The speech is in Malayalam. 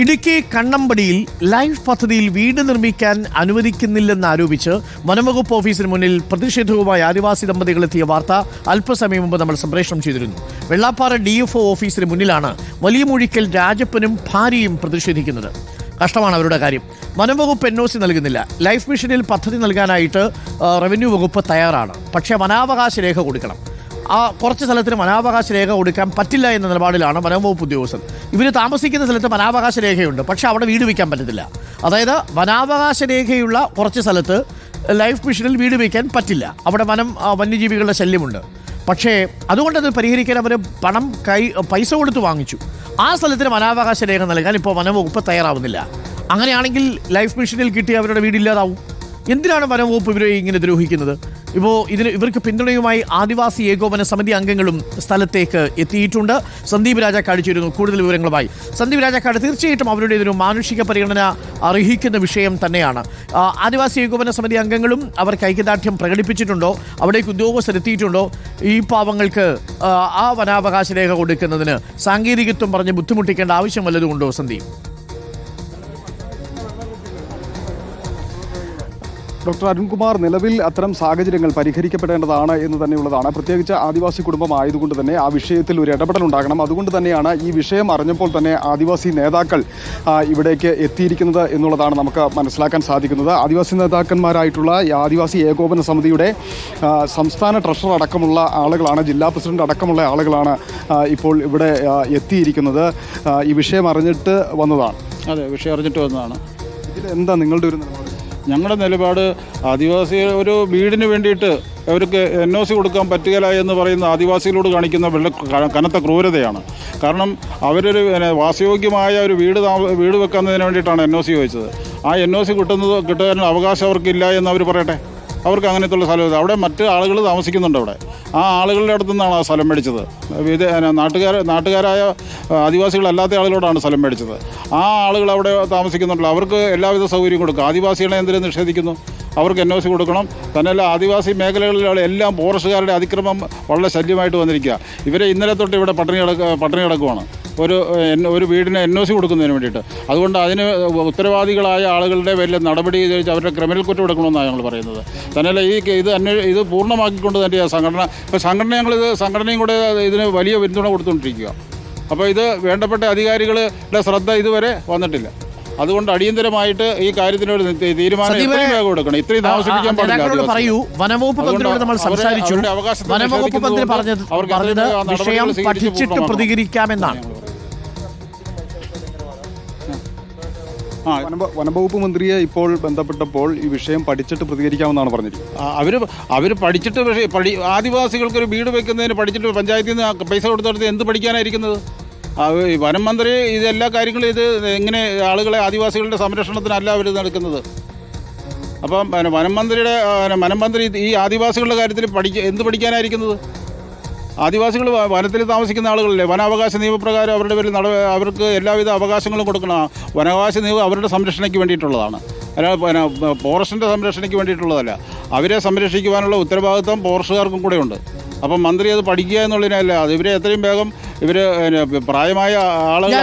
ഇടുക്കി കണ്ണമ്പടിയിൽ ലൈഫ് പദ്ധതിയിൽ വീട് നിർമ്മിക്കാൻ അനുവദിക്കുന്നില്ലെന്നാരോപിച്ച് വനംവകുപ്പ് ഓഫീസിന് മുന്നിൽ പ്രതിഷേധവുമായി ആദിവാസി ദമ്പതികളെത്തിയ വാർത്ത അല്പസമയം മുമ്പ് നമ്മൾ സംപ്രേഷണം ചെയ്തിരുന്നു. വെള്ളാപ്പാറ DFO ഓഫീസിന് മുന്നിലാണ് വലിയ മൂഴിക്കൽ രാജപ്പനും ഭാര്യയും പ്രതിഷേധിക്കുന്നത്. കഷ്ടമാണ് അവരുടെ കാര്യം. വനംവകുപ്പ് NOC നൽകുന്നില്ല. ലൈഫ് മിഷനിൽ പദ്ധതി നൽകാനായിട്ട് റവന്യൂ വകുപ്പ് തയ്യാറാണ്. പക്ഷേ വനാവകാശ രേഖ കൊടുക്കണം. കുറച്ച് സ്ഥലത്തിന് വനാവകാശ രേഖ കൊടുക്കാൻ പറ്റില്ല എന്ന നിലപാടിലാണ് വനംവകുപ്പ് ഉദ്യോഗസ്ഥർ. ഇവർ താമസിക്കുന്ന സ്ഥലത്ത് വനാവകാശ രേഖയുണ്ട്, പക്ഷേ അവിടെ വീട് വയ്ക്കാൻ പറ്റത്തില്ല. അതായത് വനാവകാശ രേഖയുള്ള കുറച്ച് സ്ഥലത്ത് ലൈഫ് മിഷനിൽ വീട് വയ്ക്കാൻ പറ്റില്ല. അവിടെ വന്യജീവികളുടെ ശല്യമുണ്ട്. പക്ഷേ അതുകൊണ്ടത് പരിഹരിക്കാൻ അവർ പൈസ കൊടുത്ത് വാങ്ങിച്ചു. ആ സ്ഥലത്തിന് വനാവകാശ രേഖ നൽകാൻ ഇപ്പോൾ വനംവകുപ്പ് തയ്യാറാവുന്നില്ല. അങ്ങനെയാണെങ്കിൽ ലൈഫ് മിഷനിൽ കിട്ടിയ അവരുടെ വീടില്ലാതാവും. എന്തിനാണ് വനംവകുപ്പ് ഇവരെ ഇങ്ങനെ ദ്രോഹിക്കുന്നത്? ഇപ്പോൾ ഇവർക്ക് പിന്തുണയുമായി ആദിവാസി ഏകോപന സമിതി അംഗങ്ങളും സ്ഥലത്തേക്ക് എത്തിയിട്ടുണ്ട്. സന്ദീപ് രാജാക്കാട് ചേരുന്നു കൂടുതൽ വിവരങ്ങളുമായി. സന്ദീപ് രാജാക്കാട്, തീർച്ചയായിട്ടും അവരുടെ ഇതൊരു മാനുഷിക പരിഗണന അർഹിക്കുന്ന വിഷയം തന്നെയാണ്. ആദിവാസി ഏകോപന സമിതി അംഗങ്ങളും അവർക്ക് ഐക്യദാർഢ്യം പ്രകടിപ്പിച്ചിട്ടുണ്ടോ? അവിടേക്ക് ഉദ്യോഗസ്ഥരെത്തിയിട്ടുണ്ടോ? ഈ പാവങ്ങൾക്ക് ആ വനാവകാശ രേഖ കൊടുക്കുന്നതിന് സാങ്കേതികത്വം പറഞ്ഞ് ബുദ്ധിമുട്ടിക്കേണ്ട ആവശ്യം വല്ലതുമുണ്ടോ സന്ദീപ്? ഡോക്ടർ അരുൺകുമാർ, നിലവിൽ അത്തരം സാഹചര്യങ്ങൾ പരിഹരിക്കപ്പെടേണ്ടതാണ് എന്ന് തന്നെയുള്ളതാണ്. പ്രത്യേകിച്ച് ആദിവാസി കുടുംബം ആയതുകൊണ്ട് തന്നെ ആ വിഷയത്തിൽ ഒരു ഇടപെടൽ ഉണ്ടാകണം. അതുകൊണ്ട് തന്നെയാണ് ഈ വിഷയം അറിഞ്ഞപ്പോൾ തന്നെ ആദിവാസി നേതാക്കൾ ഇവിടേക്ക് എത്തിയിരിക്കുന്നത് എന്നുള്ളതാണ് നമുക്ക് മനസ്സിലാക്കാൻ സാധിക്കുന്നത്. ആദിവാസി നേതാക്കന്മാരായിട്ടുള്ള ആദിവാസി ഏകോപന സമിതിയുടെ സംസ്ഥാന ട്രഷറർ അടക്കമുള്ള ആളുകളാണ്, ജില്ലാ പ്രസിഡന്റ് അടക്കമുള്ള ആളുകളാണ് ഇപ്പോൾ ഇവിടെ എത്തിയിരിക്കുന്നത്. ഈ വിഷയം അറിഞ്ഞിട്ട് വന്നതാണ്. അതെ, വിഷയം അറിഞ്ഞിട്ട് വന്നതാണ്. ഇതിൽ എന്താ നിങ്ങളുടെ ഒരു നിലപാട്? ഞങ്ങളുടെ നിലപാട്, ആദിവാസി ഒരു വീടിന് വേണ്ടിയിട്ട് അവർക്ക് NOC കൊടുക്കാൻ പറ്റുകയില്ല എന്ന് പറയുന്ന ആദിവാസികളോട് കാണിക്കുന്ന കനത്ത ക്രൂരതയാണ്. കാരണം അവരൊരു വാസയോഗ്യമായ ഒരു വീട് വെക്കുന്നതിന് വേണ്ടിയിട്ടാണ് NOC ചോദിച്ചത്. ആ NOC കിട്ടുന്നതിന് അവകാശം അവർക്കില്ല എന്ന് അവർ പറയട്ടെ. അവർക്ക് അങ്ങനത്തുള്ള സ്ഥലം, അവിടെ മറ്റ് ആളുകൾ താമസിക്കുന്നുണ്ട്. അവിടെ ആ ആളുകളുടെ അടുത്തു നിന്നാണ് ആ സ്ഥലം മേടിച്ചത്. നാട്ടുകാരായ ആദിവാസികളല്ലാത്ത ആളുകളോടാണ് സ്ഥലം മേടിച്ചത്. ആ ആളുകൾ അവിടെ താമസിക്കുന്നുണ്ടല്ലോ, അവർക്ക് എല്ലാവിധ സൗകര്യം കൊടുക്കും. ആദിവാസികളെ എന്തിനും നിഷേധിക്കുന്നു? അവർക്ക് NOC കൊടുക്കണം. തന്നെയല്ല, ആദിവാസി മേഖലകളിലുള്ള എല്ലാം ഫോറസ്റ്റുകാരുടെ അതിക്രമം വളരെ ശല്യമായിട്ട് വന്നിരിക്കുക. ഇവരെ ഇന്നലെ തൊട്ട് ഇവിടെ പട്ടിണി കിടക്കുവാണ് ഒരു വീടിന് NOC കൊടുക്കുന്നതിന് വേണ്ടിയിട്ട്. അതുകൊണ്ട് അതിന് ഉത്തരവാദികളായ ആളുകളുടെ വലിയ നടപടി ചോദിച്ച് അവരുടെ ക്രിമിനൽ കുറ്റം എടുക്കണമെന്നാണ് ഞങ്ങൾ പറയുന്നത്. തന്നെയല്ല, ഇത് പൂർണ്ണമാക്കിക്കൊണ്ട് തന്നെ സംഘടനയും കൂടെ ഇതിന് വലിയ പിന്തുണ കൊടുത്തുകൊണ്ടിരിക്കുക. അപ്പോൾ ഇത് വേണ്ടപ്പെട്ട അധികാരികളുടെ ശ്രദ്ധ ഇതുവരെ വന്നിട്ടില്ല. അതുകൊണ്ട് അടിയന്തരമായിട്ട് ഈ കാര്യത്തിന് ഒരു തീരുമാനം കൊടുക്കണം. ഇത്രയും താമസിപ്പിക്കാൻ പാടില്ല. പറയൂ, വനംവകുപ്പ് മന്ത്രിയോട് നമ്മൾ സംസാരിച്ചു. വനംവകുപ്പ് മന്ത്രി പറഞ്ഞത് വിഷയം പഠിച്ചിട്ട് പ്രതികരിക്കാമെന്നാണ്. വനംവകുപ്പ് മന്ത്രിയെ ഇപ്പോൾ ബന്ധപ്പെട്ടപ്പോൾ ഈ വിഷയം പഠിച്ചിട്ട് പ്രതികരിക്കാമെന്നാണ് പറഞ്ഞിരിക്കുന്നത്. അവർ പഠിച്ചിട്ട് ആദിവാസികൾക്കൊരു വീട് വെക്കുന്നതിന് പഠിച്ചിട്ട് പഞ്ചായത്തിൽ നിന്ന് പൈസ കൊടുത്തെടുത്ത് എന്ത് പഠിക്കാനായിരിക്കുന്നത്? വനം മന്ത്രി ഇതെല്ലാ കാര്യങ്ങളും എങ്ങനെ ആളുകളെ ആദിവാസികളുടെ സംരക്ഷണത്തിനല്ല അവർ നടക്കുന്നത്. അപ്പം വനം മന്ത്രി ഈ ആദിവാസികളുടെ കാര്യത്തിൽ എന്ത് പഠിക്കാനായിരിക്കുന്നത്? ആദിവാസികൾ വനത്തിൽ താമസിക്കുന്ന ആളുകളല്ലേ. വനാവകാശ നിയമപ്രകാരം അവരുടെ പേരിൽ അവർക്ക് എല്ലാവിധ അവകാശങ്ങളും കൊടുക്കണം. വനാവകാശ നിയമം അവരുടെ സംരക്ഷണയ്ക്ക് വേണ്ടിയിട്ടുള്ളതാണ്, അല്ലാതെ ഫോറസ്റ്റിൻ്റെ സംരക്ഷണയ്ക്ക് വേണ്ടിയിട്ടുള്ളതല്ല. അവരെ സംരക്ഷിക്കുവാനുള്ള ഉത്തരവാദിത്വം ഫോറസ്റ്റുകാർക്കും കൂടെ ഉണ്ട്. അപ്പം മന്ത്രി അത് പഠിക്കുക എന്നുള്ളതിനല്ല, അത് ഇവരെ എത്രയും വേഗം പ്രായമായ ആളുകൾ